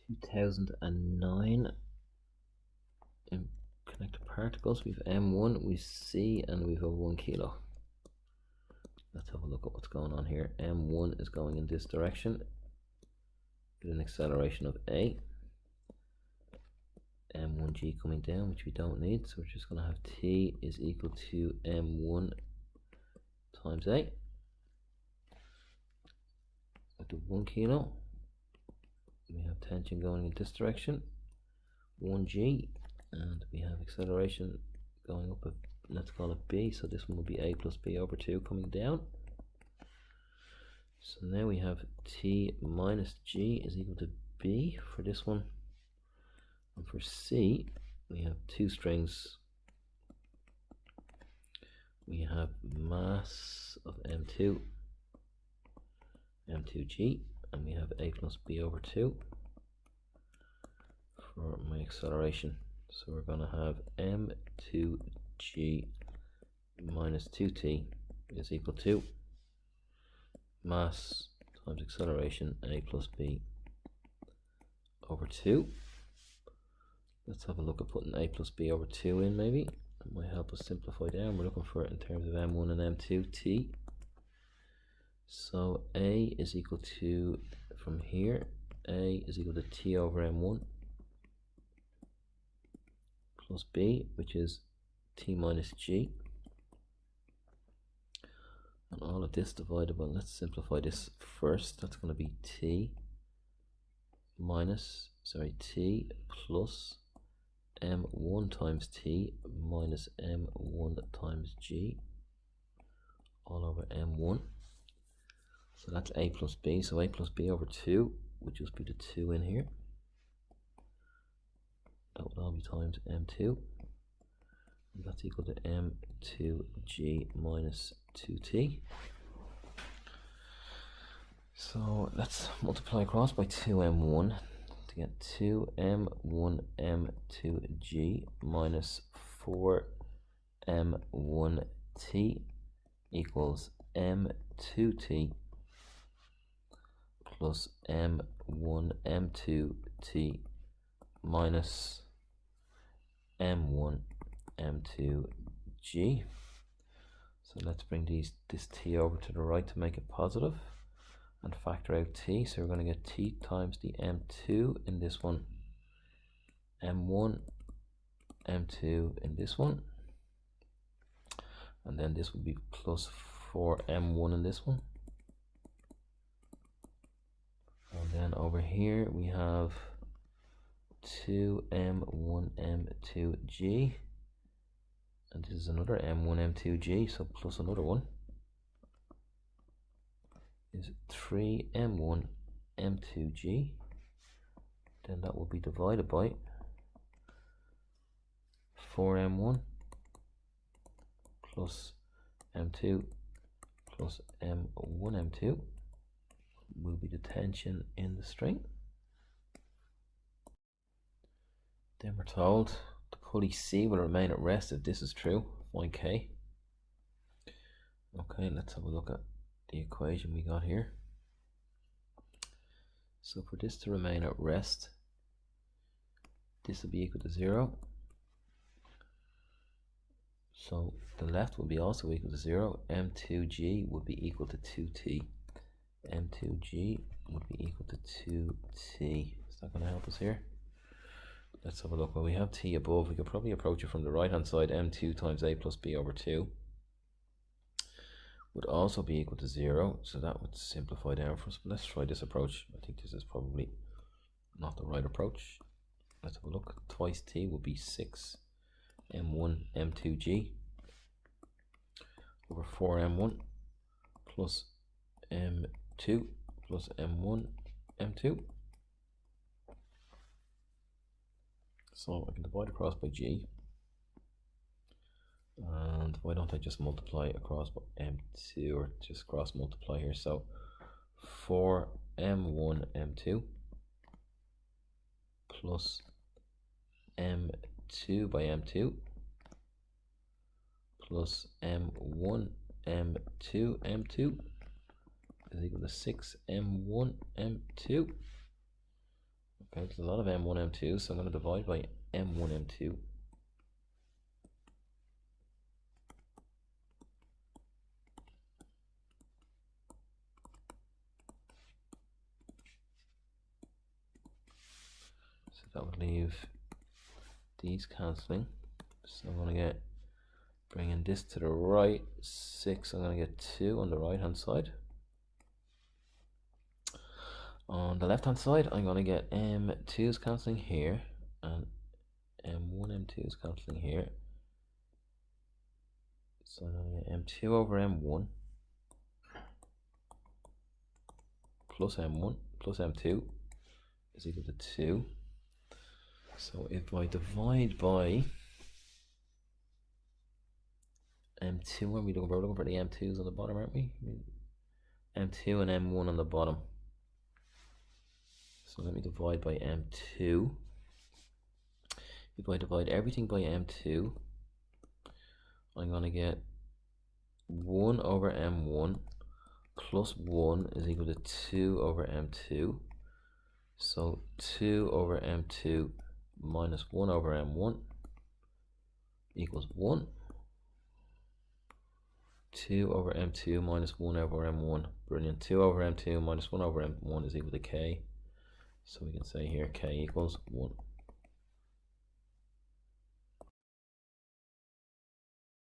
2009 in connected particles. We've M1, we C, and we've a 1 kilo. Let's have a look at what's going on here. M1 is going in this direction with an acceleration of A. M1G coming down, which we don't need, so we're just going to have T is equal to M1 times A with the 1 kilo. We have tension going in this direction, 1G, and we have acceleration going up, let's call it B, so this one will be A plus B over 2 coming down. So now we have T minus G is equal to B for this one. And for C, we have two strings. We have mass of M2, M2G, and we have A plus B over 2 for my acceleration. So we're going to have M2G minus 2T is equal to mass times acceleration A plus B over 2. Let's have a look at putting A plus B over 2 in, maybe. That might help us simplify down. We're looking for it in terms of M1 and M2 T. So A is equal to, from here, A is equal to T over M1 plus B, which is T minus G. And all of this divided by, let's simplify this first. That's going to be T plus M1 times T minus M1 times G all over M1. So that's A plus B. So A plus B over 2 would just be the 2 in here. That would all be times M2. And that's equal to M2G minus 2T. So let's multiply across by 2M1 to get 2M1M2G minus 4M1T equals M2T plus M1M2T minus M1M2G. So let's bring this T over to the right to make it positive and factor out T. So we're going to get T times the M2 in this one, M1, M2 in this one, and then this will be plus 4M1 in this one. And then over here we have 2M1M2G, and this is another M1M2G, so plus another one is 3M1M2G. Then that will be divided by 4M1 plus M2 plus M1M2 will be the tension in the string. Then we're told the pulley C will remain at rest if this is true. Find K. Okay, let's have a look at the equation we got here. So for this to remain at rest, this will be equal to 0. So the left will be also equal to 0. M2G would be equal to 2T. M2G would be equal to 2T. Is that going to help us here? Let's have a look. When we have T above, we could probably approach it from the right hand side. M2 times A plus B over 2 would also be equal to 0. So that would simplify down for us. But let's try this approach. I think this is probably not the right approach. Let's have a look. Twice T would be 6 M1 M2G over 4M1 plus M2 plus M1 M2. So I can divide across by G, and why don't I just multiply across by M2, or just cross multiply here? So 4M1 M2 plus M2 by M2 plus M1 M2 M2 is equal to 6 M1 M2. Okay, there's a lot of M1, M2, so I'm going to divide by M1, M2. So that would leave these cancelling. So I'm going to get, bringing this to the right, 6, I'm going to get 2 on the right hand side. On the left hand side, I'm going to get M2's cancelling here, and M1, M2's cancelling here. So I'm going to get M2 over M1 plus M1 plus M2 is equal to 2. So if I divide by M2, we're looking for the M2s on the bottom, aren't we? M2 and M1 on the bottom. So let me divide by M2. If I divide everything by M2, I'm going to get 1 over M1 plus 1 is equal to 2 over M2. So 2 over M2 minus 1 over M1 equals 1. 2 over M2 minus 1 over M1. Brilliant. 2 over M2 minus 1 over M1 is equal to K. So we can say here K equals 1.